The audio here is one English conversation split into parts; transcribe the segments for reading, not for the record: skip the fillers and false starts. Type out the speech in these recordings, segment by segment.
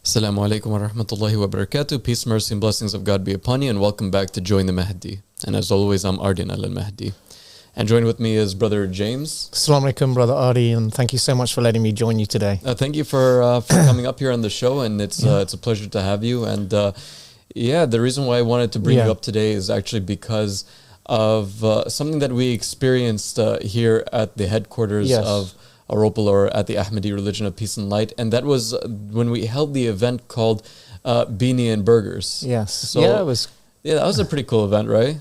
Assalamu alaikum wa rahmatullahi wa barakatuh. Peace, mercy, and blessings of God be upon you, and welcome back to Join the Mahdi. And as always, I'm Ardijan al-Mahdi. And joined with me is Brother James. Assalamu alaikum, Brother Ardi, and thank you so much for letting me join you today. Thank you for coming up here on the show, and it's a pleasure to have you. And the reason why I wanted to bring you up today is actually because of something that we experienced here at the headquarters of AROPL, or at the Ahmadi Religion of Peace and Light, and that was when we held the event called Beanie Burgers. Yes. So, that was a pretty cool event, right?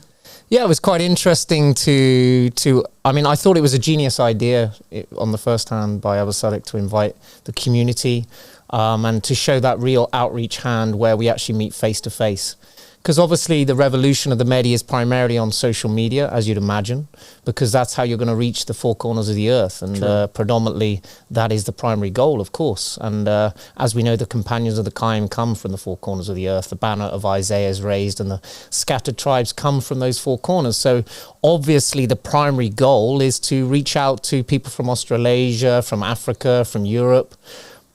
Yeah, it was quite interesting to I mean, I thought it was a genius idea on the first hand by Abu Sadiq to invite the community and to show that real outreach hand where we actually meet face to face. Because obviously the revolution of the Mahdi is primarily on social media, as you'd imagine, because that's how you're going to reach the four corners of the earth. And predominantly that is the primary goal, of course. And as we know, the companions of the Qaim come from the four corners of the earth. The banner of Isaiah is raised and the scattered tribes come from those four corners. So obviously the primary goal is to reach out to people from Australasia, from Africa, from Europe.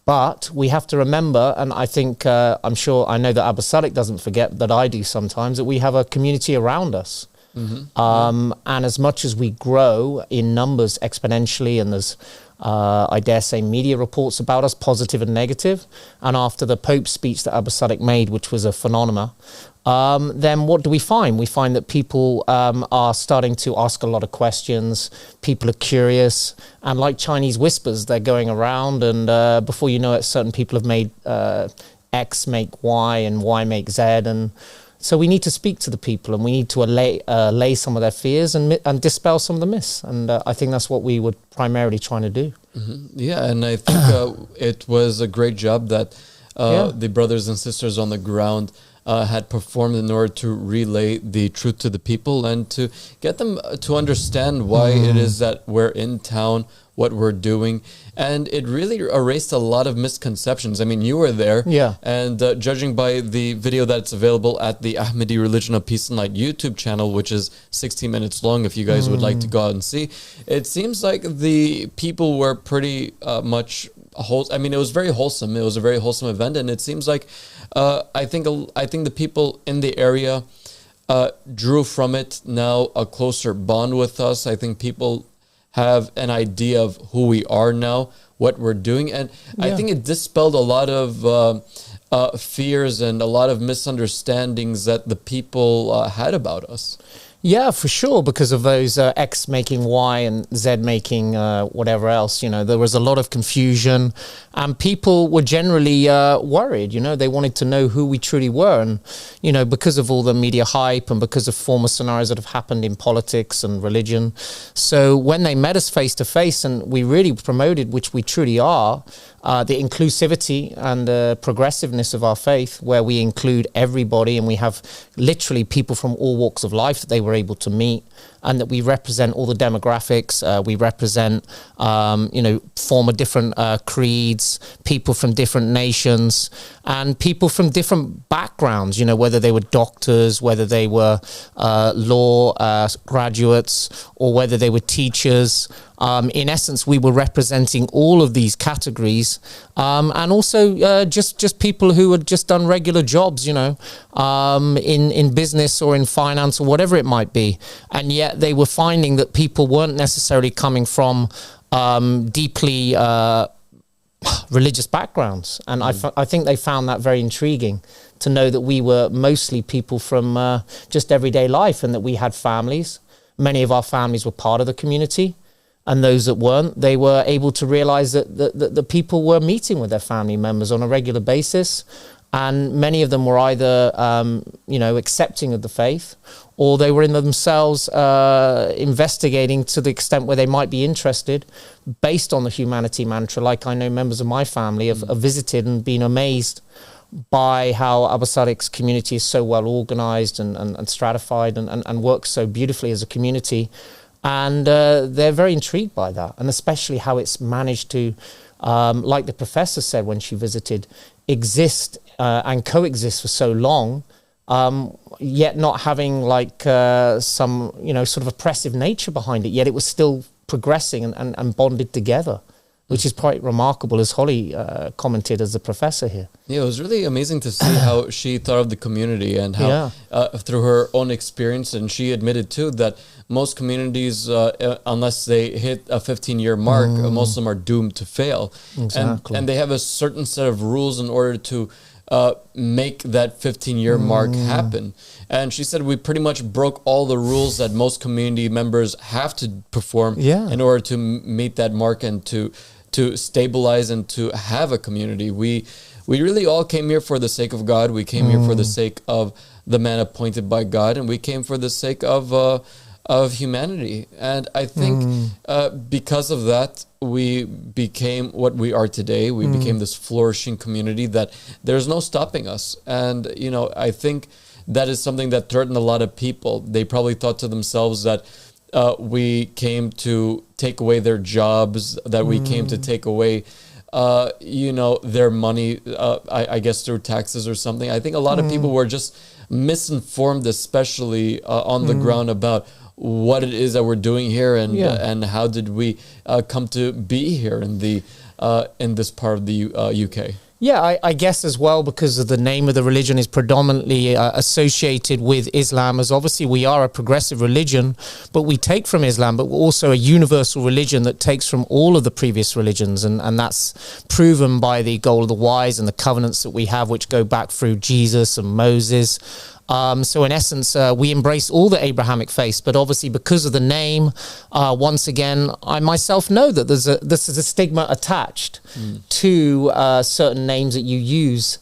But we have to remember, and I think, I know that Abu Sadiq doesn't forget, that I do sometimes, that we have a community around us. And as much as we grow in numbers exponentially, and there's, I dare say, media reports about us, positive and negative, and after the Pope's speech that Abu Sadiq made, which was a phenomenon, then what do we find? We find that people are starting to ask a lot of questions. People are curious, and like Chinese whispers, they're going around, and before you know it, certain people have made X make Y and Y make Z, and so we need to speak to the people, and we need to allay some of their fears and dispel some of the myths, and I think that's what we were primarily trying to do. Yeah, and I think it was a great job that the brothers and sisters on the ground had performed in order to relay the truth to the people and to get them to understand why it is that we're in town, what we're doing. And it really erased a lot of misconceptions. I mean, you were there. Yeah. And judging by the video that's available at the Ahmadi Religion of Peace and Light YouTube channel, which is 16 minutes long, if you guys would like to go out and see, it seems like the people were pretty much wholesome. I mean, it was very wholesome. It was a very wholesome event. And it seems like I think the people in the area drew from it now a closer bond with us. I think people have an idea of who we are now, what we're doing. And I think it dispelled a lot of fears and a lot of misunderstandings that the people had about us. Yeah, for sure, because of those X making Y and Z making whatever else, you know, there was a lot of confusion and people were generally worried, you know, they wanted to know who we truly were. And, you know, because of all the media hype and because of former scenarios that have happened in politics and religion. So when they met us face to face and we really promoted, which we truly are, the inclusivity and the progressiveness of our faith, where we include everybody and we have literally people from all walks of life that they were able to meet, and that we represent all the demographics, we represent, you know, former different creeds, people from different nations, and people from different backgrounds, you know, whether they were doctors, whether they were law graduates, or whether they were teachers. In essence, we were representing all of these categories, and also just people who had just done regular jobs, you know, in business or in finance or whatever it might be. And yet they were finding that people weren't necessarily coming from deeply religious backgrounds. And I think they found that very intriguing, to know that we were mostly people from just everyday life, and that we had families. Many of our families were part of the community. And those that weren't, they were able to realize that the people were meeting with their family members on a regular basis. And many of them were either, you know, accepting of the faith, or they were in themselves investigating to the extent where they might be interested based on the humanity mantra. Like I know members of my family have visited and been amazed by how Abu Sadiq's community is so well organized and stratified and works so beautifully as a community. And they're very intrigued by that, and especially how it's managed to, like the professor said when she visited, exist and coexist for so long, yet not having like some, you know, sort of oppressive nature behind it, yet it was still progressing and bonded together. which is quite remarkable, as Holly commented as a professor here. Yeah, it was really amazing to see how she thought of the community and how through her own experience, and she admitted too that most communities, unless they hit a 15-year mark, most of them are doomed to fail. Exactly. And they have a certain set of rules in order to make that 15-year mark happen. And she said we pretty much broke all the rules that most community members have to perform in order to meet that mark and to stabilize and to have a community. We really all came here for the sake of God. We came here for the sake of the man appointed by God, and we came for the sake of humanity. And I think because of that, we became what we are today. We became this flourishing community that there's no stopping us. And, you know, I think that is something that threatened a lot of people. They probably thought to themselves that we came to take away their jobs, that we came to take away, you know, their money, I guess through taxes or something. I think a lot of people were just misinformed, especially on the ground, about what it is that we're doing here and how did we come to be here in this part of the UK. Yeah, I guess as well, because of the name of the religion is predominantly associated with Islam, as obviously we are a progressive religion, but we take from Islam, but we're also a universal religion that takes from all of the previous religions. And that's proven by the goal of the wise and the covenants that we have, which go back through Jesus and Moses. So in essence, we embrace all the Abrahamic faiths, but obviously because of the name, once again, I myself know that this is a stigma attached to certain names that you use,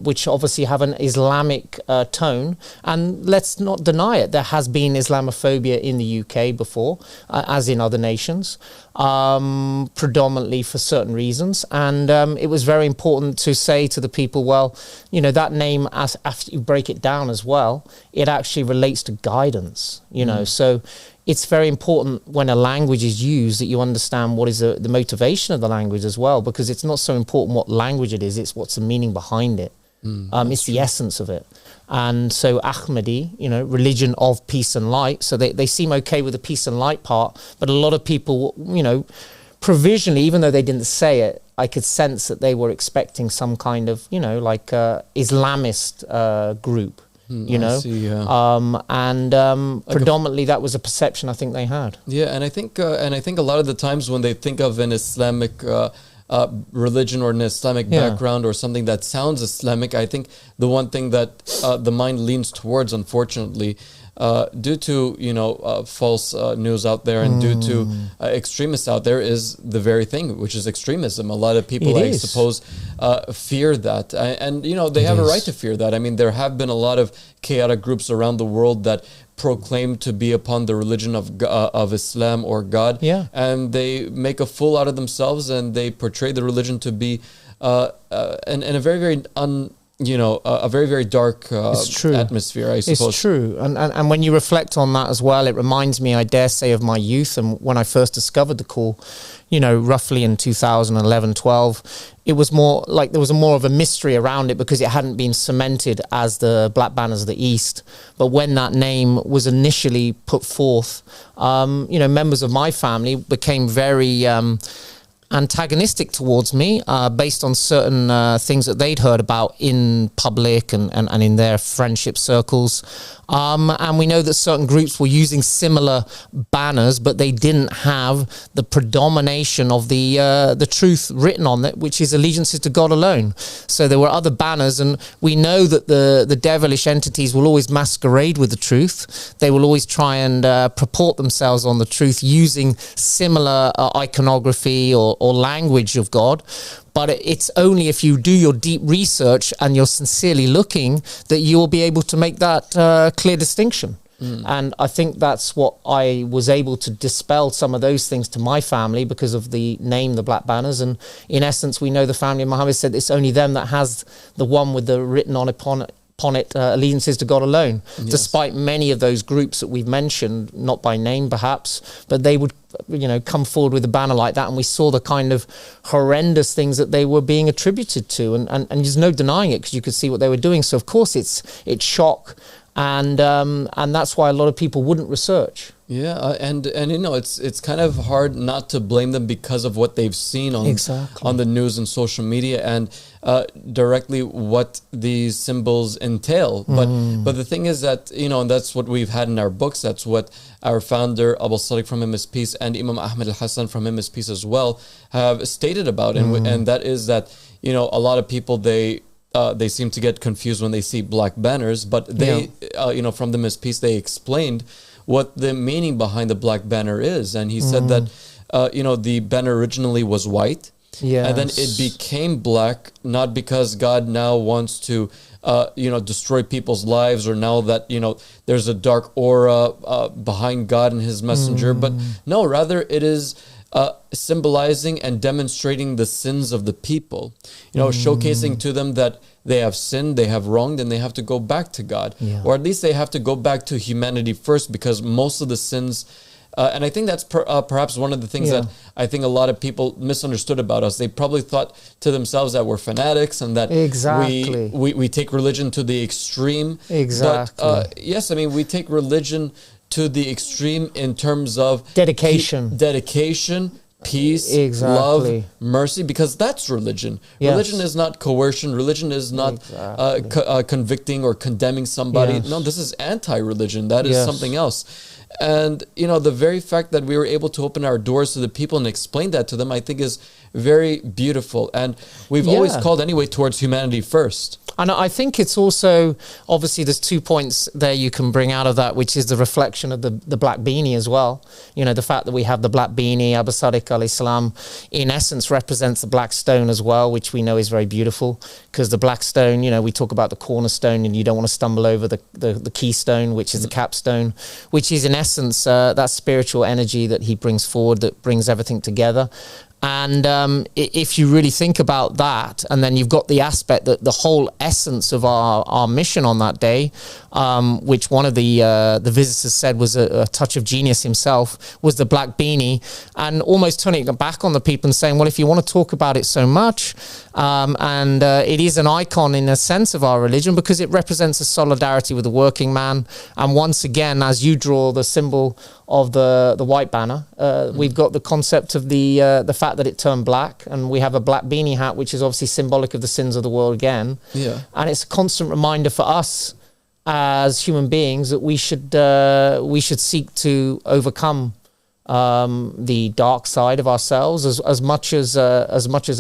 which obviously have an Islamic tone. And let's not deny it, there has been Islamophobia in the UK before, as in other nations, predominantly for certain reasons. And it was very important to say to the people, well, you know, that name, after you break it down as well, it actually relates to guidance, you know. So it's very important when a language is used that you understand what is the motivation of the language as well, because it's not so important what language it is, it's what's the meaning behind it. It's the essence of it. And so Ahmadi, you know, religion of peace and light. So they seem okay with the peace and light part, but a lot of people, you know, provisionally, even though they didn't say it, I could sense that they were expecting some kind of, you know, like Islamist group. You know, predominantly that was a perception I think they had. Yeah, and I think a lot of the times when they think of an Islamic religion or an Islamic background or something that sounds Islamic, I think the one thing that the mind leans towards, unfortunately, due to, you know, false news out there and due to extremists out there, is the very thing, which is extremism. A lot of people, I suppose, fear that. And, you know, they have a right to fear that. I mean, there have been a lot of chaotic groups around the world that proclaim to be upon the religion of Islam or God. Yeah. And they make a fool out of themselves and they portray the religion to be in a very, very a very, very dark atmosphere, I suppose. It's true. And when you reflect on that as well, it reminds me, I dare say, of my youth. And when I first discovered the call, you know, roughly in 2011, 12, it was more like there was more of a mystery around it because it hadn't been cemented as the Black Banners of the East. But when that name was initially put forth, you know, members of my family became very antagonistic towards me based on certain things that they'd heard about in public and in their friendship circles. And we know that certain groups were using similar banners, but they didn't have the predomination of the truth written on it, which is allegiances to God alone. So there were other banners, and we know that the devilish entities will always masquerade with the truth. They will always try and purport themselves on the truth using similar iconography or language of God. But it's only if you do your deep research and you're sincerely looking that you will be able to make that clear distinction. And I think that's what I was able to dispel some of those things to my family because of the name, the Black Banners. And in essence, we know the family of Muhammad said it's only them that has the one with the written on upon it allegiances to God alone, despite many of those groups that we've mentioned, not by name perhaps, but they would, you know, come forward with a banner like that, and we saw the kind of horrendous things that they were being attributed to, and there's no denying it because you could see what they were doing. So of course it's shock And that's why a lot of people wouldn't research. Yeah, and you know, it's kind of hard not to blame them because of what they've seen on on the news and social media, and directly what these symbols entail. But the thing is that, you know, and that's what we've had in our books. That's what our founder Abu Sadiq, from him is peace, and Imam Ahmad al-Hassan, from him is peace as well, have stated about, and that is that, you know, a lot of people, they seem to get confused when they see black banners, but they, you know, from them is peace, they explained what the meaning behind the black banner is. And he said that, you know, the banner originally was white, and then it became black, not because God now wants to, you know, destroy people's lives, or now that, you know, there's a dark aura behind God and his messenger, but no, rather it is symbolizing and demonstrating the sins of the people, you know, showcasing to them that they have sinned, they have wronged, and they have to go back to God, or at least they have to go back to humanity first, because most of the sins, and I think that's perhaps one of the things that I think a lot of people misunderstood about us. They probably thought to themselves that we're fanatics, and that we take religion to the extreme. But yes, I mean, we take religion to the extreme in terms of dedication, peace, love, mercy, because that's religion. Religion is not coercion. Religion is not convicting or condemning somebody. No, this is anti-religion. That is something else. And, you know, the very fact that we were able to open our doors to the people and explain that to them, I think is very beautiful. And we've always called anyway towards humanity first. And I think it's also, obviously there's 2 points there you can bring out of that, which is the reflection of the black beanie as well. You know, the fact that we have the black beanie, Abu Sadiq alayhi salam, in essence represents the black stone as well, which we know is very beautiful, because the black stone, you know, we talk about the cornerstone, and you don't want to stumble over the keystone, which is the capstone, which is in essence that spiritual energy that he brings forward, that brings everything together. And if you really think about that, and then you've got the aspect that the whole essence of our mission on that day, which one of the visitors said was a touch of genius himself, was the black beanie, and almost turning it back on the people and saying, well, if you want to talk about it so much, and it is an icon in a sense of our religion, because it represents a solidarity with the working man. And once again, as you draw the symbol of the white banner, we've got the concept of the fact that it turned black, and we have a black beanie hat, which is obviously symbolic of the sins of the world again. And it's a constant reminder for us as human beings that we should seek to overcome the dark side of ourselves as much as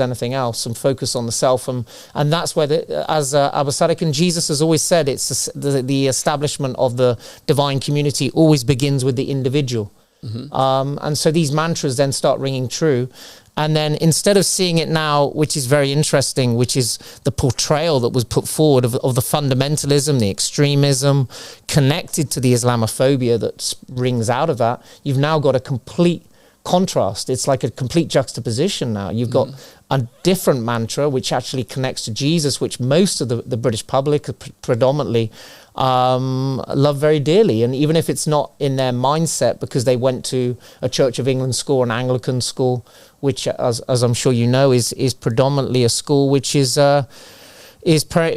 anything else, and focus on the self. And that's where, as Abu Sadiq and Jesus has always said, it's the establishment of the divine community always begins with the individual. And so these mantras then start ringing true. And then instead of seeing it now, which is very interesting, which is the portrayal that was put forward of the fundamentalism, the extremism connected to the Islamophobia that rings out of that, you've now got a complete contrast. It's like a complete juxtaposition now. You've got a different mantra which actually connects to Jesus, which most of the British public predominantly love very dearly. And even if it's not in their mindset, because they went to a Church of England school, an Anglican school, which, as I'm sure you know, is predominantly a school which is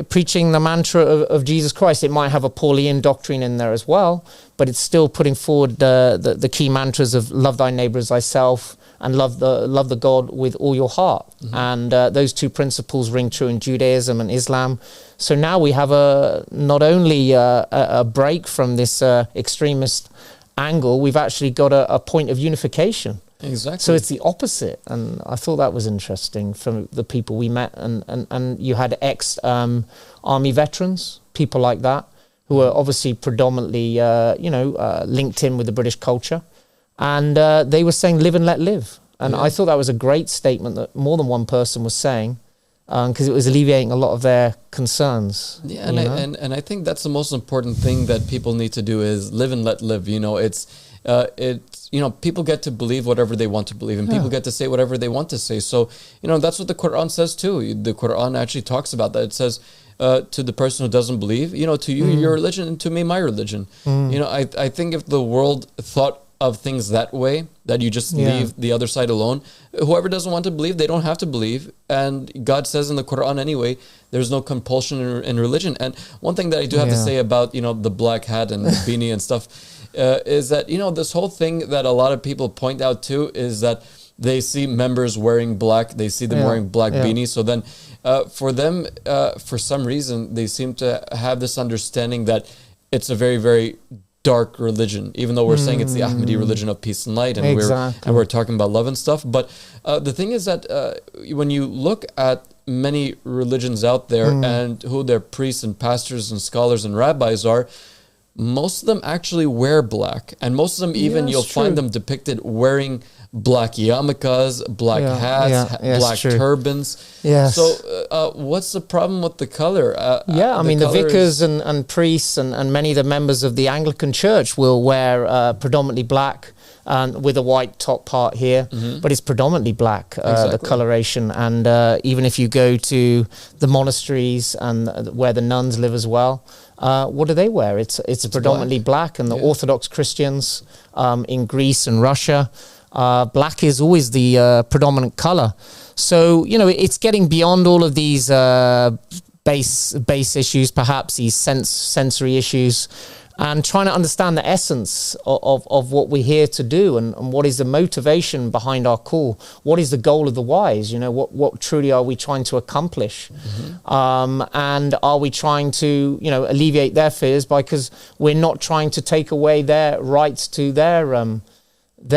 preaching the mantra of Jesus Christ. It might have a Pauline doctrine in there as well, but it's still putting forward the key mantras of love thy neighbor as thyself, and love the God with all your heart. And those two principles ring true in Judaism and Islam. So now we have not only a break from this extremist angle, we've actually got a point of unification. Exactly. So it's the opposite, and I thought that was interesting from the people we met, and you had ex-army veterans, people like that, who are obviously predominantly, linked in with the British culture, and they were saying live and let live. And I thought that was a great statement that more than one person was saying, because it was alleviating a lot of their concerns. Yeah, and I think that's the most important thing that people need to do is live and let live. You know, it's people get to believe whatever they want to believe, and people get to say whatever they want to say. So, that's what the Quran says too. The Quran actually talks about that. It says, to the person who doesn't believe, to you, your religion, and to me, my religion. I think if the world thought of things that way, that you just leave the other side alone. Whoever doesn't want to believe, they don't have to believe. And God says in the Quran anyway, there's no compulsion in religion. And one thing that I do have to say about, you know, the black hat and the beanie and stuff is that, you know, this whole thing that a lot of people point out too is that they see members wearing black, they see them wearing black beanies. So then for them, for some reason, they seem to have this understanding that it's a very, very dark religion, even though we're saying it's the Ahmadi religion of peace and light, and we're talking about love and stuff. But the thing is that when you look at many religions out there and who their priests and pastors and scholars and rabbis are, most of them actually wear black, and most of them even you'll find them depicted wearing black yarmulkes, black hats, black turbans. So what's the problem with the color? I mean, the vicars and priests and many of the members of the Anglican Church will wear predominantly black and with a white top part here, but it's predominantly black, the coloration. And even if you go to the monasteries and where the nuns live as well, what do they wear? It's predominantly black. And the Orthodox Christians in Greece and Russia, black is always the predominant color. So, you know, it's getting beyond all of these base issues, perhaps these sensory issues, and trying to understand the essence of what we're here to do, and what is the motivation behind our call. What is the goal of the wise? You know, what truly are we trying to accomplish? And are we trying to, you know, alleviate their fears because we're not trying to take away their rights to their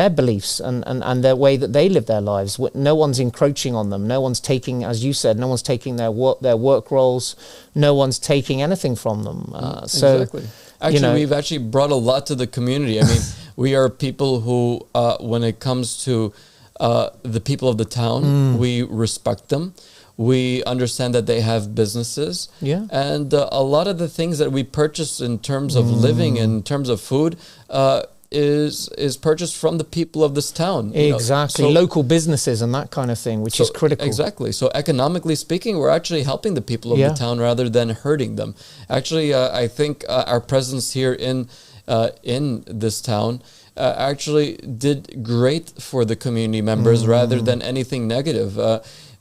beliefs and their way that they live their lives. No one's encroaching on them. No one's taking, as you said, no one's taking their work roles. No one's taking anything from them. Exactly. Actually, you know, we've actually brought a lot to the community. I mean, we are people who, when it comes to the people of the town, we respect them. We understand that they have businesses. And a lot of the things that we purchase in terms of living, in terms of food, is purchased from the people of this town. Exactly. So, local businesses and that kind of thing, which is critical. Exactly. So economically speaking, we're actually helping the people of the town rather than hurting them. Actually, I think our presence here in this town actually did great for the community members rather than anything negative.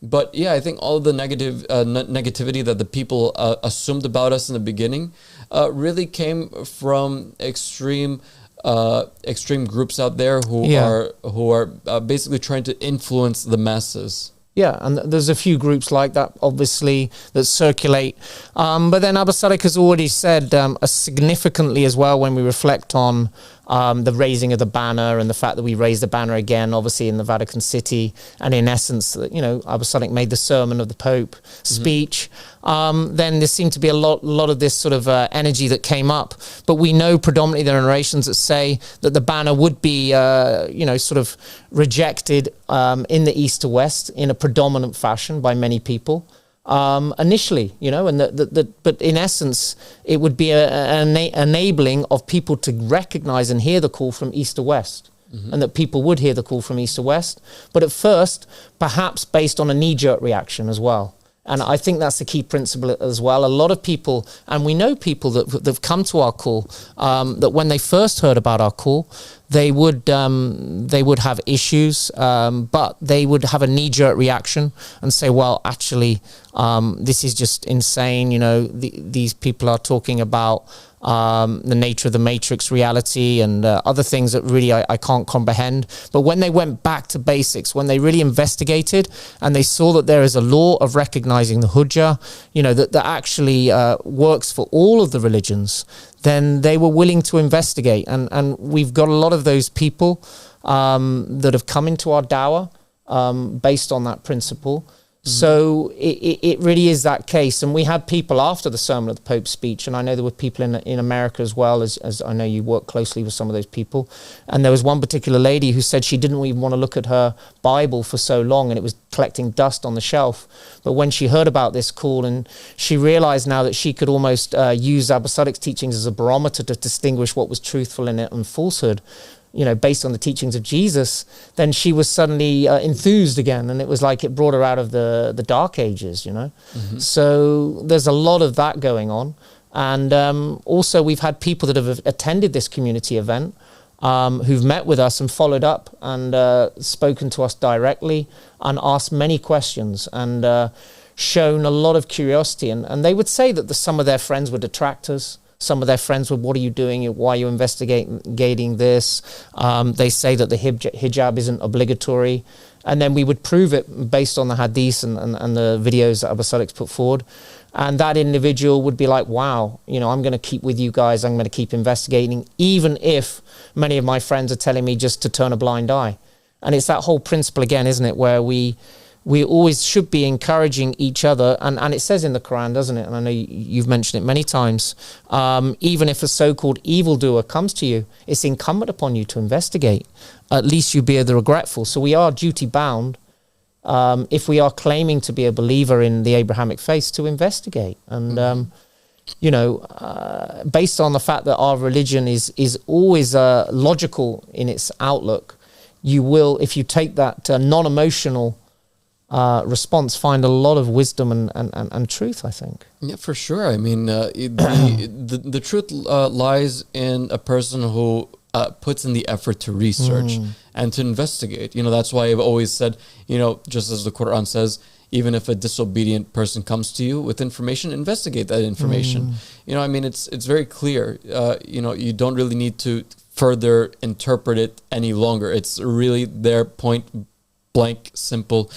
But yeah, I think all of the negativity that the people assumed about us in the beginning really came from extreme groups out there who are basically trying to influence the masses. Yeah, and there's a few groups like that, obviously, that circulate. But then Abu Sadiq has already said significantly as well, when we reflect on the raising of the banner and the fact that we raised the banner again, obviously, in the Vatican City. And in essence, you know, Abu Sadiq made the sermon of the Pope speech. Then there seemed to be a lot of this sort of energy that came up. But we know predominantly there are narrations that say that the banner would be, you know, sort of rejected in the East to West in a predominant fashion by many people. Initially, you know, and but in essence, it would be an enabling of people to recognize and hear the call from East to West, and that people would hear the call from East to West, but at first, perhaps based on a knee-jerk reaction as well. And I think that's the key principle as well. A lot of people, and we know people that have come to our call, that when they first heard about our call, they would have issues, but they would have a knee-jerk reaction and say, well, actually, this is just insane. You know, these people are talking about the nature of the matrix reality and other things that really I can't comprehend. But when they went back to basics, when they really investigated and they saw that there is a law of recognizing the Hujjah, you know, that actually works for all of the religions, then they were willing to investigate. And we've got a lot of those people that have come into our dawah based on that principle. So it really is that case. And we had people after the sermon of the Pope's speech, and I know there were people in America as well, as I know you work closely with some of those people. And there was one particular lady who said she didn't even want to look at her Bible for so long, and it was collecting dust on the shelf. But when she heard about this call, and she realized now that she could almost use Abu Sadiq's teachings as a barometer to distinguish what was truthful in it and falsehood, you know, based on the teachings of Jesus, then she was suddenly enthused again. And it was like it brought her out of the dark ages, you know. So there's a lot of that going on. And also we've had people that have attended this community event who've met with us and followed up and spoken to us directly and asked many questions and shown a lot of curiosity. And they would say that some of their friends were detractors. Some of their friends were, what are you doing? Why are you investigating this? They say that the hijab isn't obligatory. And then we would prove it based on the hadith and the videos that Abu Salih's put forward. And that individual would be like, wow, you know, I'm going to keep with you guys. I'm going to keep investigating, even if many of my friends are telling me just to turn a blind eye. And it's that whole principle again, isn't it, where we always should be encouraging each other. And it says in the Quran, doesn't it? And I know you've mentioned it many times. Even if a so-called evildoer comes to you, it's incumbent upon you to investigate. At least you bear the regretful. So we are duty bound, if we are claiming to be a believer in the Abrahamic faith, to investigate. And, you know, based on the fact that our religion is always logical in its outlook, you will, if you take that non-emotional response, find a lot of wisdom and truth, I think. Yeah, for sure. I mean, the truth lies in a person who puts in the effort to research and to investigate. You know, that's why I've always said, you know, just as the Quran says, even if a disobedient person comes to you with information, investigate that information. You know, I mean, it's very clear. You know, you don't really need to further interpret it any longer. It's really their point blank, simple.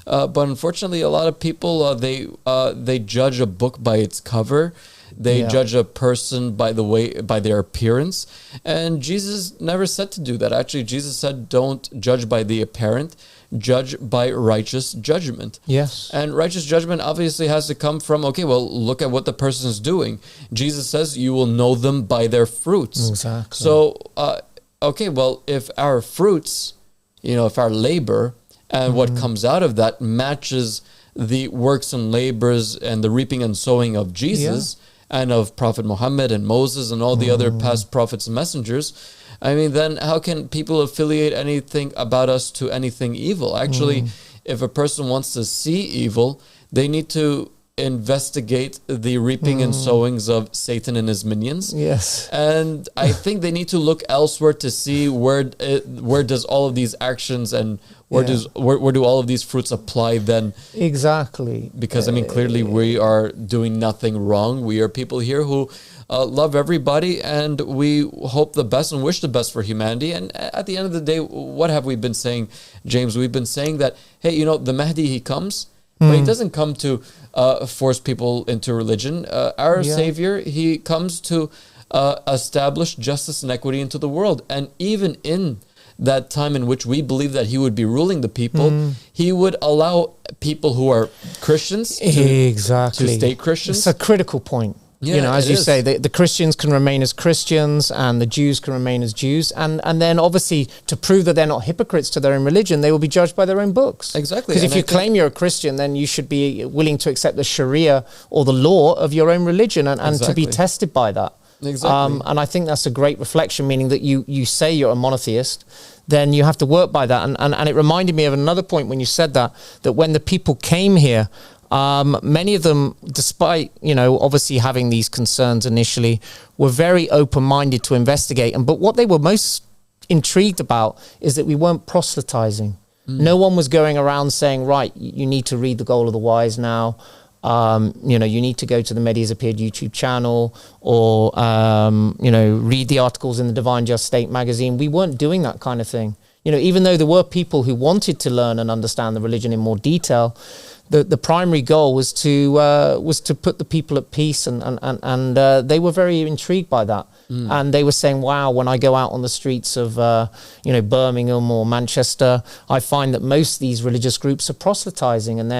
But unfortunately, a lot of people, they judge a book by its cover. They judge a person by their appearance. And Jesus never said to do that. Actually, Jesus said, don't judge by the apparent, judge by righteous judgment. Yes. And righteous judgment obviously has to come from, okay, well, look at what the person is doing. Jesus says you will know them by their fruits. Exactly. So, okay, well, if our fruits, you know, if our labor and what comes out of that matches the works and labors and the reaping and sowing of Jesus and of Prophet Muhammad and Moses and all the other past prophets and messengers, I mean, then how can people affiliate anything about us to anything evil? Actually, if a person wants to see evil, they need to investigate the reaping and sowings of Satan and his minions. Yes. And I think they need to look elsewhere to see where does all of these actions and where do all of these fruits apply then? Exactly. Because I mean, clearly we are doing nothing wrong. We are people here who love everybody, and we hope the best and wish the best for humanity. And at the end of the day, what have we been saying, James? We've been saying that, hey, you know, the Mahdi, he comes, but he doesn't come to force people into religion. Our Savior, he comes to establish justice and equity into the world. And even in that time in which we believe that he would be ruling the people, he would allow people who are Christians to stay Christians. It's a critical point. Yeah, you know, as you say, the Christians can remain as Christians and the Jews can remain as Jews. And then obviously to prove that they're not hypocrites to their own religion, they will be judged by their own books. Exactly. Because if you claim you're a Christian, then you should be willing to accept the Sharia or the law of your own religion and to be tested by that. Exactly. And I think that's a great reflection, meaning that you say you're a monotheist, then you have to work by that. And it reminded me of another point when you said that when the people came here, many of them, despite, you know, obviously having these concerns initially, were very open-minded to investigate. But what they were most intrigued about is that we weren't proselytizing. No one was going around saying, right, you need to read The Goal of the Wise now. You know, you need to go to the Mahdi Has Appeared YouTube channel or, you know, read the articles in the Divine Just State magazine. We weren't doing that kind of thing. You know, even though there were people who wanted to learn and understand the religion in more detail, the primary goal was to put the people at peace, and they were very intrigued by that. And they were saying, wow, when I go out on the streets of you know, Birmingham or Manchester, I find that most of these religious groups are proselytizing, and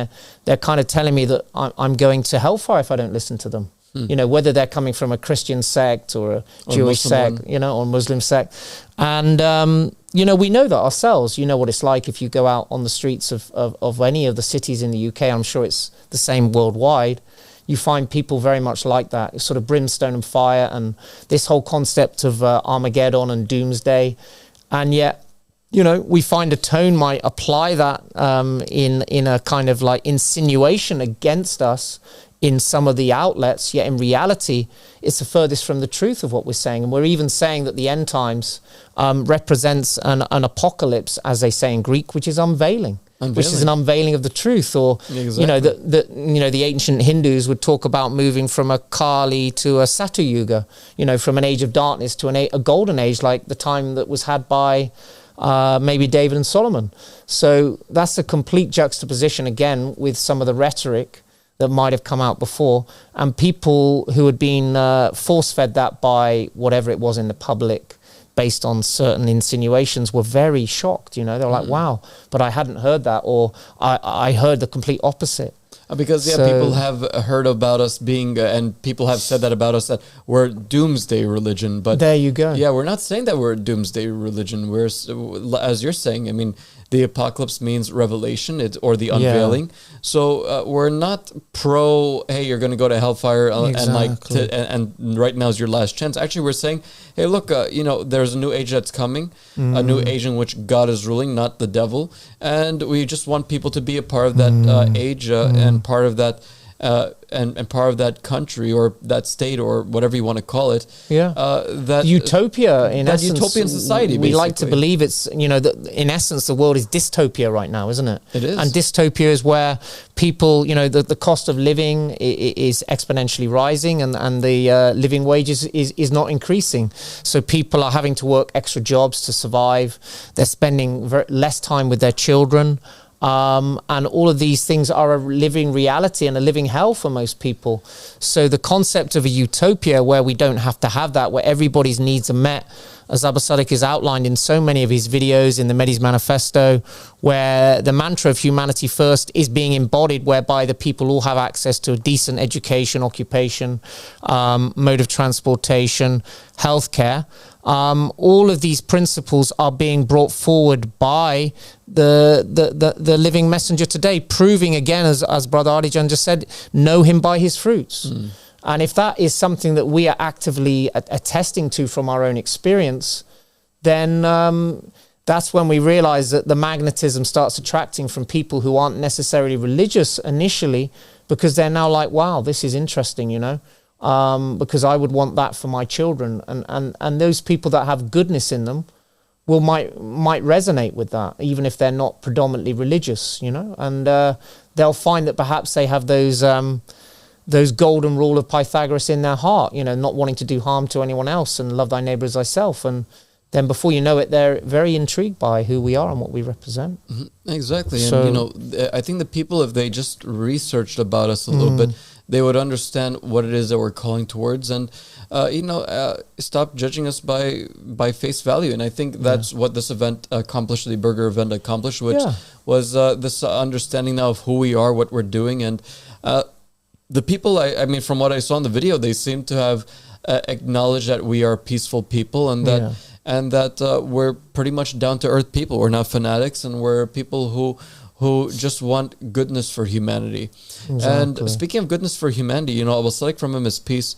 they're kind of telling me that I'm going to hellfire if I don't listen to them. You know, whether they're coming from a Christian sect or a Jewish sect, you know, or Muslim sect. And, you know, we know that ourselves. You know what it's like if you go out on the streets of any of the cities in the UK. I'm sure it's the same worldwide. You find people very much like that, sort of brimstone and fire, and this whole concept of Armageddon and doomsday. And yet, you know, we find a tone might apply that in a kind of like insinuation against us in some of the outlets, yet in reality, it's the furthest from the truth of what we're saying. And we're even saying that the end times represents an apocalypse, as they say in Greek, which is unveiling. Which is an unveiling of the truth, or you know, the ancient Hindus would talk about moving from a Kali to a Satu Yuga, you know, from an age of darkness to a golden age, like the time that was had by maybe David and Solomon. So that's a complete juxtaposition again with some of the rhetoric that might have come out before, and people who had been force-fed that by whatever it was in the public, based on certain insinuations, were very shocked. You know, they were like, wow, but I hadn't heard that, or I heard the complete opposite. Because people have heard about us being, and people have said that about us, that we're doomsday religion. But there you go. Yeah, we're not saying that we're a doomsday religion. We're, as you're saying, I mean, the apocalypse means revelation, or the unveiling. Yeah. So we're not pro, hey, you're going to go to hellfire, and right now is your last chance. Actually, we're saying, hey, look, you know, there's a new age that's coming, a new age in which God is ruling, not the devil, and we just want people to be a part of that age and part of that. And part of that country or that state or whatever you want to call it. Yeah. That utopia, in essence. Utopian society, we like to believe it's, you know, that in essence the world is dystopia right now, isn't it? It is. And dystopia is where people, you know, the cost of living is exponentially rising, and the living wages is not increasing. So people are having to work extra jobs to survive. They're spending less time with their children. And all of these things are a living reality and a living hell for most people. So the concept of a utopia where we don't have to have that, where everybody's needs are met, as Abu Sadiq is outlined in so many of his videos in the Mahdi's Manifesto, where the mantra of humanity first is being embodied, whereby the people all have access to a decent education, occupation, mode of transportation, healthcare. All of these principles are being brought forward by the living messenger today, proving again, as Brother Ardijan just said, know him by his fruits. And if that is something that we are actively attesting to from our own experience, then that's when we realize that the magnetism starts attracting from people who aren't necessarily religious initially, because they're now like, wow, this is interesting, you know, because I would want that for my children. And those people that have goodness in them might resonate with that, even if they're not predominantly religious, you know, and they'll find that perhaps they have those golden rule of Pythagoras in their heart, you know, not wanting to do harm to anyone else and love thy neighbor as thyself. And then before you know it, they're very intrigued by who we are and what we represent. Exactly. So, and, you know, I think the people, if they just researched about us a little bit, they would understand what it is that we're calling towards, and, you know, stop judging us by face value. And I think that's what this event accomplished, the burger event accomplished, which was this understanding now of who we are, what we're doing. And the people, I mean, from what I saw in the video, they seem to have acknowledged that we are peaceful people, and that we're pretty much down-to-earth people. We're not fanatics, and we're people who just want goodness for humanity. Exactly. And speaking of goodness for humanity, you know, Abu Sadiq, from him, his piece,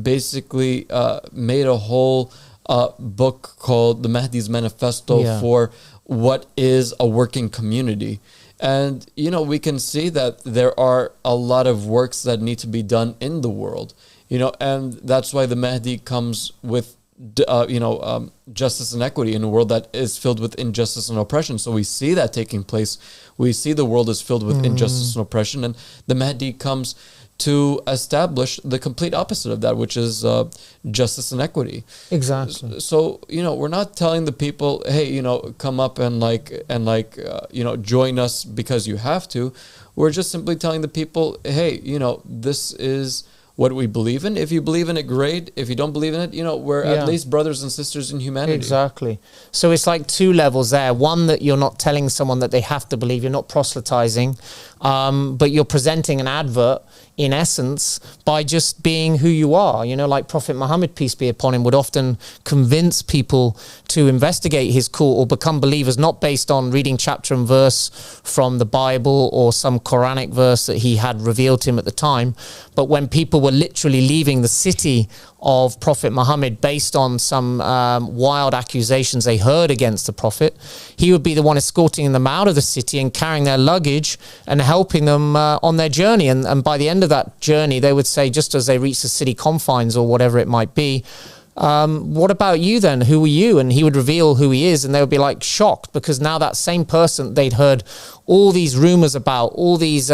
basically made a whole book called the Mahdi's Manifesto for what is a working community. And, you know, we can see that there are a lot of works that need to be done in the world, you know, and that's why the Mahdi comes with, justice and equity in a world that is filled with injustice and oppression. So we see that taking place. We see the world is filled with injustice and oppression, and the Mahdi comes to establish the complete opposite of that, which is justice and equity. Exactly. So, you know, we're not telling the people, hey, you know, come up and you know, join us because you have to. We're just simply telling the people, hey, you know, this is what we believe in. If you believe in it, great. If you don't believe in it, you know, we're at least brothers and sisters in humanity. Exactly. So it's like two levels there. One, that you're not telling someone that they have to believe. You're not proselytizing, but you're presenting an advert, in essence, by just being who you are. You know, like Prophet Muhammad, peace be upon him, would often convince people to investigate his call or become believers, not based on reading chapter and verse from the Bible or some Quranic verse that he had revealed to him at the time, but when people were literally leaving the city of Prophet Muhammad based on some wild accusations they heard against the Prophet, he would be the one escorting them out of the city and carrying their luggage and helping them on their journey. And by the end of of that journey, they would say, just as they reach the city confines or whatever it might be, what about you then? Who are you? And he would reveal who he is, and they would be like shocked, because now that same person they'd heard all these rumors about, all these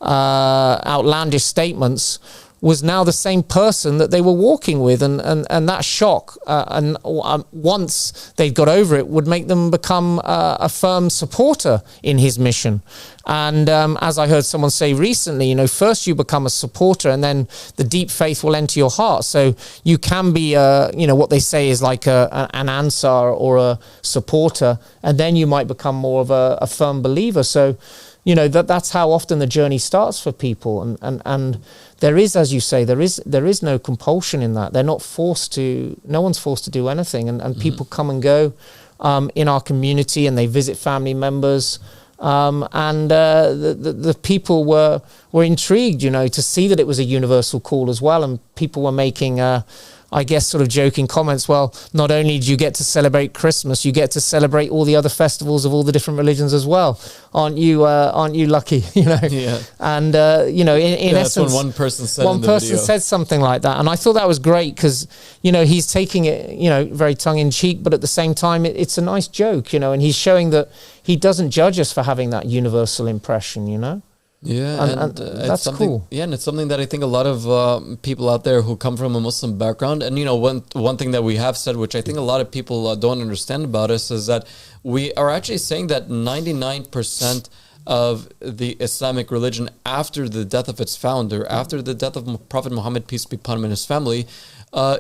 outlandish statements, was now the same person that they were walking with, and that shock, once they got over it, would make them become a firm supporter in his mission. And as I heard someone say recently, you know, first you become a supporter, and then the deep faith will enter your heart. So you can be, you know, what they say is like an answer or a supporter, and then you might become more of a firm believer. So, you know, that's how often the journey starts for people, and there is, as you say, there is no compulsion in that. They're not forced to. No one's forced to do anything, and people come and go in our community, and they visit family members, and the people were intrigued, you know, to see that it was a universal call as well, and people were making I guess sort of joking comments. Well, not only do you get to celebrate Christmas, you get to celebrate all the other festivals of all the different religions as well. Aren't you lucky? You know. Yeah. And you know, in essence, that's what one person said something like that, and I thought that was great, because, you know, he's taking it, you know, very tongue in cheek, but at the same time, it's a nice joke, you know, and he's showing that he doesn't judge us for having that universal impression, you know. Yeah, and that's cool. Yeah, and it's something that I think a lot of people out there who come from a Muslim background, and, you know, one thing that we have said, which I think a lot of people don't understand about us, is that we are actually saying that 99% of the Islamic religion, after the death of its founder, after the death of Prophet Muhammad, peace be upon him, and his family,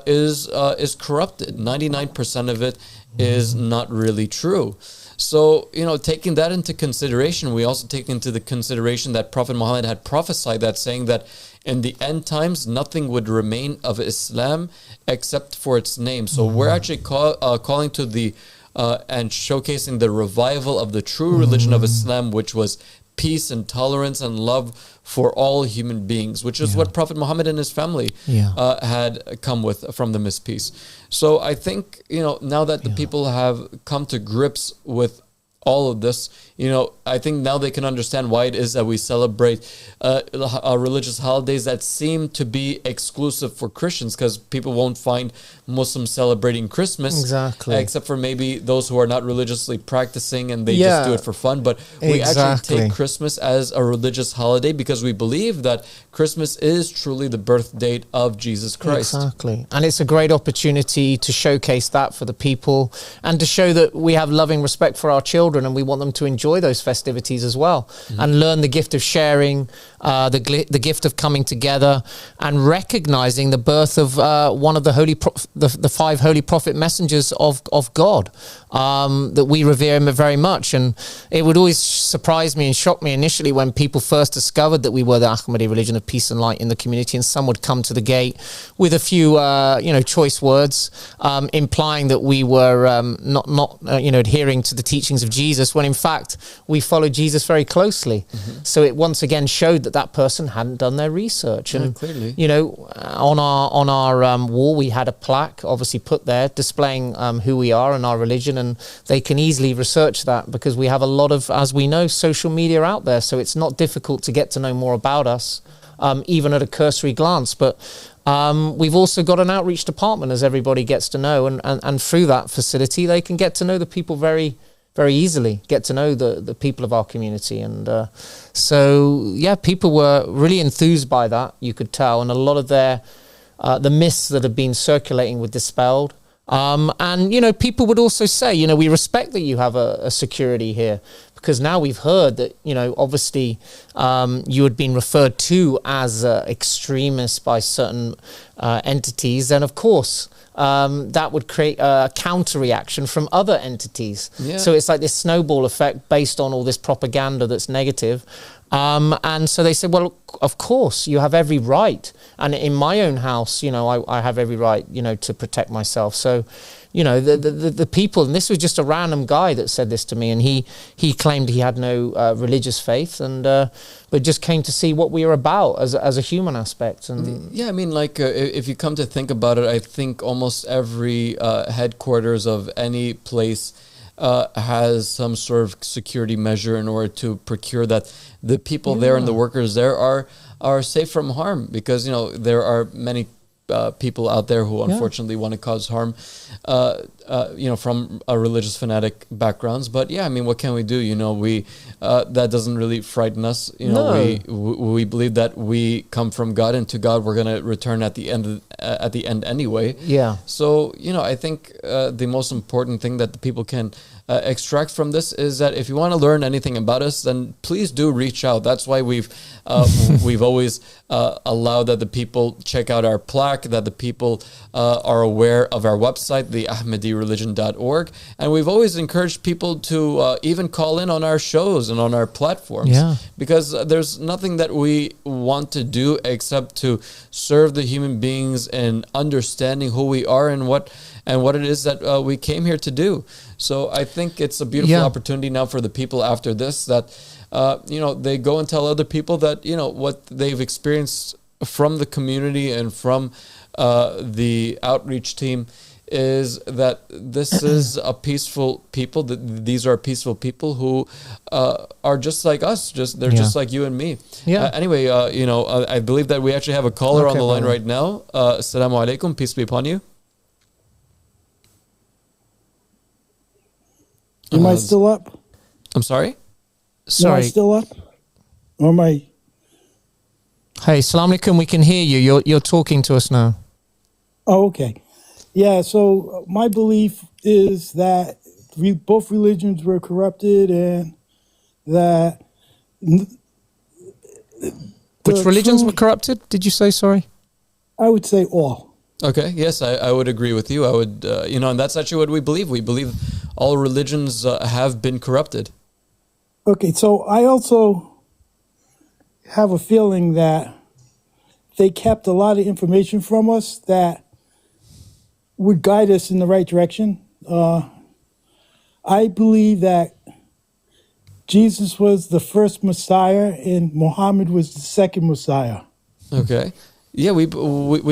is corrupted. 99% of it is not really true. So, you know, taking that into consideration, we also take into the consideration that Prophet Muhammad had prophesied that, saying that in the end times, nothing would remain of Islam except for its name. So we're actually calling to the and showcasing the revival of the true religion of Islam, which was peace and tolerance and love for all human beings, which is what Prophet Muhammad and his family had come with from the Miss Peace. So I think, you know, now that the people have come to grips with all of this, you know, I think now they can understand why it is that we celebrate religious holidays that seem to be exclusive for Christians, because people won't find Muslims celebrating Christmas, except for maybe those who are not religiously practicing and they just do it for fun. But we actually take Christmas as a religious holiday because we believe that Christmas is truly the birth date of Jesus Christ. Exactly. And it's a great opportunity to showcase that for the people, and to show that we have loving respect for our children, and we want them to enjoy those festivities as well, and learn the gift of sharing, the gift of coming together, and recognizing the birth of one of the the five holy prophet messengers of God, that we revere him very much. And it would always surprise me and shock me initially when people first discovered that we were the Ahmadi religion of peace and light in the community, and some would come to the gate with a few you know, choice words, implying that we were not you know, adhering to the teachings of Jesus, when in fact we followed Jesus very closely. So it once again showed that that person hadn't done their research. And clearly, you know, on our wall we had a plaque obviously put there displaying who we are and our religion, and they can easily research that, because we have a lot of, as we know, social media out there, so it's not difficult to get to know more about us, even at a cursory glance. But we've also got an outreach department, as everybody gets to know, and through that facility they can get to know the people very, very easily, get to know the people of our community. And so yeah, people were really enthused by that, you could tell, and a lot of their the myths that have been circulating were dispelled. And, you know, people would also say, you know, we respect that you have a security here, because now we've heard that, you know, obviously you had been referred to as extremists by certain entities, and of course that would create a counter reaction from other entities. So it's like this snowball effect based on all this propaganda that's negative. And so they said, well, of course, you have every right. And in my own house, you know, I have every right, you know, to protect myself. So, you know, the people, and this was just a random guy that said this to me, and he claimed he had no religious faith, and but just came to see what we were about as a human aspect. And yeah, I mean, like if you come to think about it, I think almost every headquarters of any place has some sort of security measure in order to procure that the people there and the workers there are safe from harm, because there are many people out there who unfortunately want to cause harm, from a religious fanatic backgrounds. But yeah, I mean, what can we do? We that doesn't really frighten us. We believe that we come from God, and to God we're going to return at the end anyway. Yeah. So I think the most important thing that the people can extract from this is that if you want to learn anything about us, then please do reach out. That's why we've always allowed that the people check out our plaque, that the people are aware of our website, the AhmadiReligion.org, and we've always encouraged people to even call in on our shows and on our platforms, because there's nothing that we want to do except to serve the human beings in understanding who we are and what it is that we came here to do. So I think it's a beautiful opportunity now for the people after this, that they go and tell other people that what they've experienced from the community and from the outreach team is that this is a peaceful people. These are peaceful people who are just like us. They're just like you and me. Anyway, I believe that we actually have a caller on the line right now. Assalamu alaikum. Peace be upon you. Am I still up? I'm sorry? Am I still up? Or am I? Hey, Assalamu alaikum, we can hear you. You're talking to us now. Oh, okay. Yeah, so my belief is that both religions were corrupted, and that... Which religions were corrupted, did you say, sorry? I would say all. Okay, yes, I would agree with you. I would, and that's actually what we believe. We believe all religions have been corrupted. Okay, so I also have a feeling that they kept a lot of information from us that would guide us in the right direction. I believe that Jesus was the first Messiah and Muhammad was the second Messiah. Okay. Yeah, we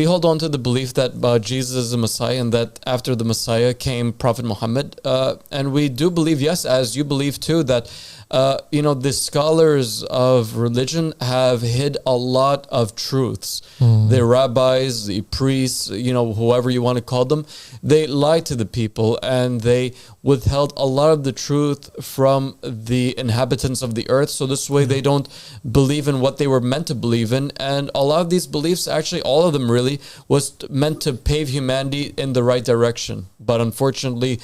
hold on to the belief that Jesus is the Messiah, and that after the Messiah came Prophet Muhammad. And we do believe, yes, as you believe too, that the scholars of religion have hid a lot of truths. The rabbis, the priests, whoever you want to call them, they lied to the people, and they withheld a lot of the truth from the inhabitants of the earth. So this way they don't believe in what they were meant to believe in. And a lot of these beliefs, actually all of them really, was meant to pave humanity in the right direction. But unfortunately,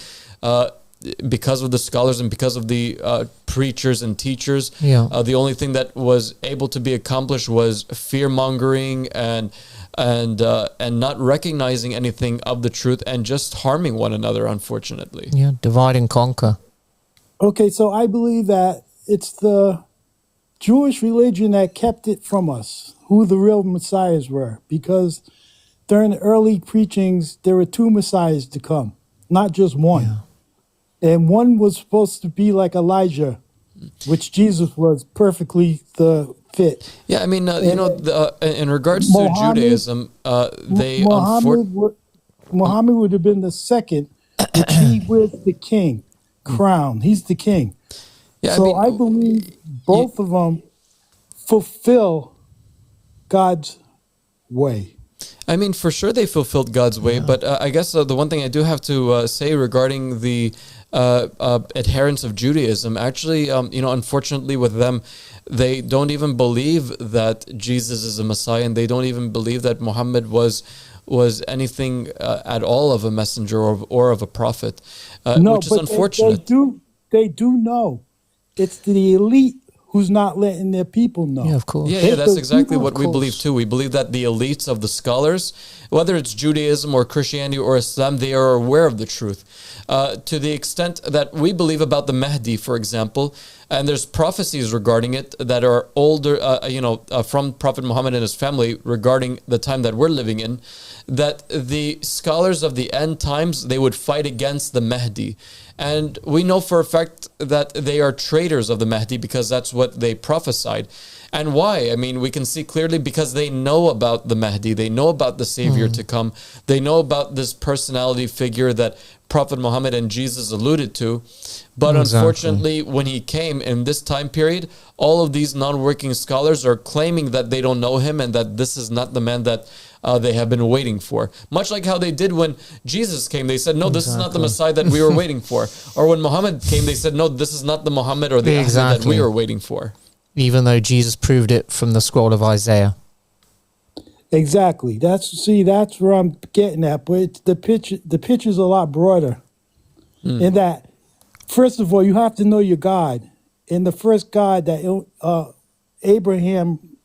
because of the scholars and because of the preachers and teachers, the only thing that was able to be accomplished was fear-mongering and not recognizing anything of the truth, and just harming one another, unfortunately. Yeah, divide and conquer. Okay, so I believe that it's the Jewish religion that kept it from us, who the real messiahs were, because during the early preachings, there were two messiahs to come, not just one. Yeah. And one was supposed to be like Elijah, which Jesus was perfectly the fit. Yeah, I mean, in regards to Judaism, Muhammad would have been the second, which he was the king, crown. He's the king. Yeah, so I believe both of them fulfill God's way. I mean, for sure they fulfilled God's way, but I guess the one thing I do have to say regarding the adherents of Judaism, actually, unfortunately with them, they don't even believe that Jesus is a Messiah, and they don't even believe that Muhammad was anything at all of a messenger or of a prophet, which is unfortunate. They do know. It's the elite who's not letting their people know. Yeah, of course. Yeah, that's exactly what we believe too. We believe that the elites of the scholars, whether it's Judaism or Christianity or Islam, they are aware of the truth. To the extent that we believe about the Mahdi, for example, and there's prophecies regarding it that are older, from Prophet Muhammad and his family regarding the time that we're living in, that the scholars of the end times, they would fight against the Mahdi. And we know for a fact that they are traitors of the Mahdi because that's what they prophesied. And why? I mean, we can see clearly because they know about the Mahdi. They know about the Savior to come. They know about this personality figure that Prophet Muhammad and Jesus alluded to. But unfortunately, when he came in this time period, all of these non-working scholars are claiming that they don't know him and that this is not the man that they have been waiting for. Much like how they did when Jesus came. They said, no, this is not the Messiah that we were waiting for. Or when Muhammad came, they said, no, this is not the Muhammad or the Ahmad that we were waiting for. Even though Jesus proved it from the scroll of Isaiah. Exactly. That's where I'm getting at. But the picture's a lot broader. In that, first of all, you have to know your God. And the first God that Abraham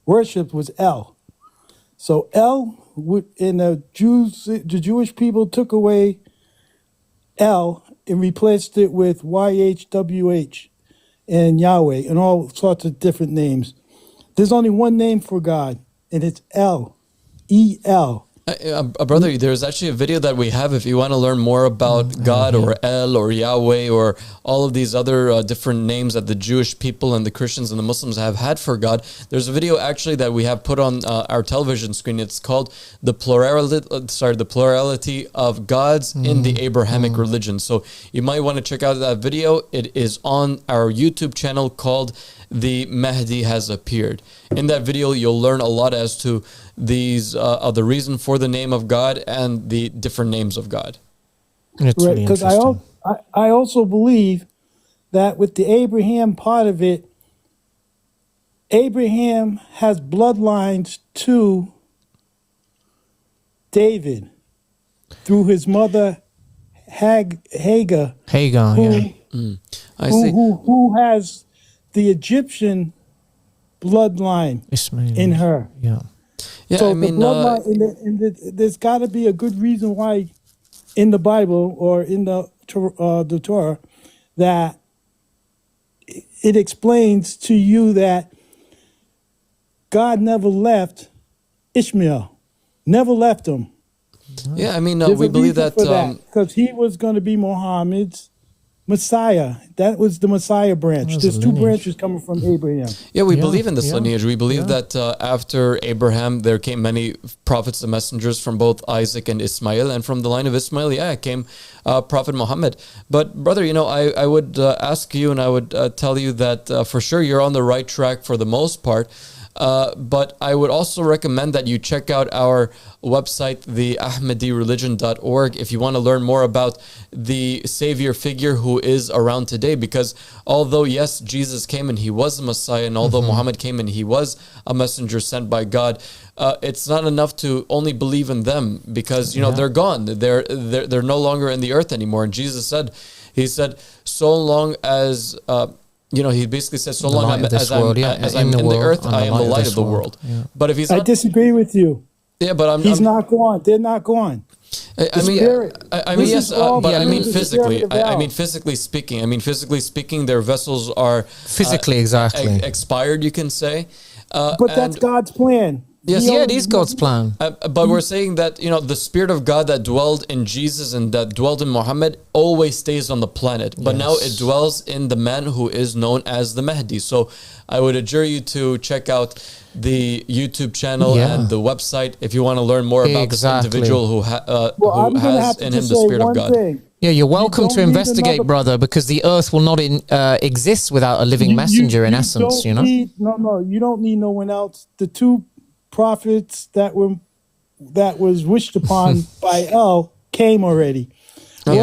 worshipped was El. So El, and the Jewish people took away El and replaced it with YHWH and Yahweh and all sorts of different names. There's only one name for God, and it's El, E-L. Brother, there's actually a video that we have if you want to learn more about God or El or Yahweh or all of these other different names that the Jewish people and the Christians and the Muslims have had for God. There's a video actually that we have put on our television screen. It's called the plurality of gods in the Abrahamic religion. So you might want to check out that video. It is on our YouTube channel called The Mahdi Has Appeared. In that video, you'll learn a lot as to these the reason for the name of God and the different names of God. It's right, really because I also believe that with the Abraham part of it, Abraham has bloodlines to David through his mother Hagar. Hagar, who has the Egyptian bloodline Ismail in her. Yeah. Yeah, So I mean, the bloodline, there's got to be a good reason why in the Bible or in the Torah that it explains to you that God never left Ishmael, never left him. Yeah, I mean, we believe that because he was going to be Muhammad's Messiah. That was the Messiah branch. There's two branches coming from Abraham. Yeah, we believe in this lineage. We believe that after Abraham, there came many prophets and messengers from both Isaac and Ismail. And from the line of Ismail, came Prophet Muhammad. But brother, I would ask you and I would tell you that for sure you're on the right track for the most part. But I would also recommend that you check out our website, the ahmadireligion.org, if you want to learn more about the Savior figure who is around today. Because although, yes, Jesus came and he was the Messiah, and although Muhammad came and he was a messenger sent by God, it's not enough to only believe in them because, they're gone. They're no longer in the earth anymore. And Jesus said, so long as... he basically says, so long as I'm in the earth, I am the light of the world. Yeah. But if he's not... I disagree with you. Yeah, but he's not gone. They're not gone. I mean, yes, but I mean physically. I mean physically speaking, their vessels are physically expired, you can say. But that's God's plan. Yes, it is God's plan. But we're saying that, the Spirit of God that dwelled in Jesus and that dwelled in Muhammad always stays on the planet. But now it dwells in the man who is known as the Mahdi. So I would adjure you to check out the YouTube channel and the website if you want to learn more about this individual who has in him the Spirit of God. Yeah, you're welcome to investigate, brother, because the earth will not exist without a living messenger in essence, you don't need no one else. The two prophets that was wished upon by El came already. What you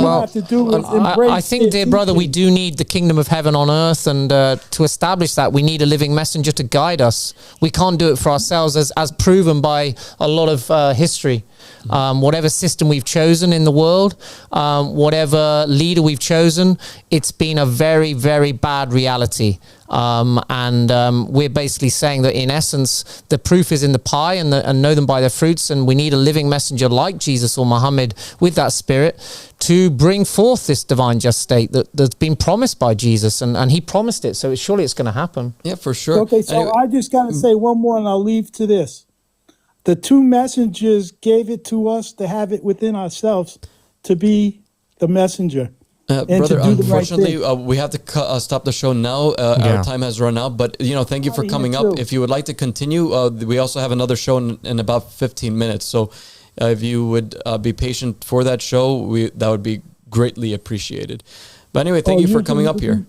have to do is embrace I think, dear brother, we do need the kingdom of heaven on earth, and to establish that, we need a living messenger to guide us. We can't do it for ourselves, as proven by a lot of history. Whatever system we've chosen in the world, whatever leader we've chosen, it's been a very, very bad reality. We're basically saying that in essence, the proof is in the pie and know them by their fruits. And we need a living messenger like Jesus or Muhammad with that spirit to bring forth this divine just state that's been promised by Jesus. And he promised it. So surely it's going to happen. Yeah, for sure. Okay, so anyway, I just got to say one more and I'll leave to this. The two messengers gave it to us to have it within ourselves to be the messenger. And brother, to do the right unfortunately, thing. we have to stop the show now. Our time has run out. But, thank you for coming up. If you would like to continue, we also have another show in about 15 minutes. So if you would be patient for that show, that would be greatly appreciated. But anyway, thank you for coming up here.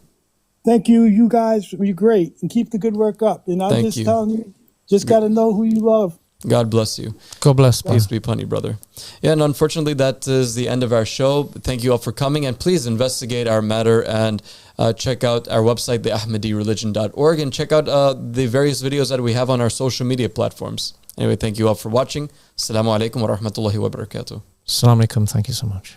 Thank you. You guys, you're great. And keep the good work up. And I'm just telling you, just got to know who you love. God bless you. God bless. Peace be upon you, brother. Yeah, and unfortunately, that is the end of our show. Thank you all for coming, and please investigate our matter and check out our website, theahmadireligion.org, and check out the various videos that we have on our social media platforms. Anyway, thank you all for watching. Assalamu alaikum wa rahmatullahi wa barakatuh. Assalamu alaikum. Thank you so much.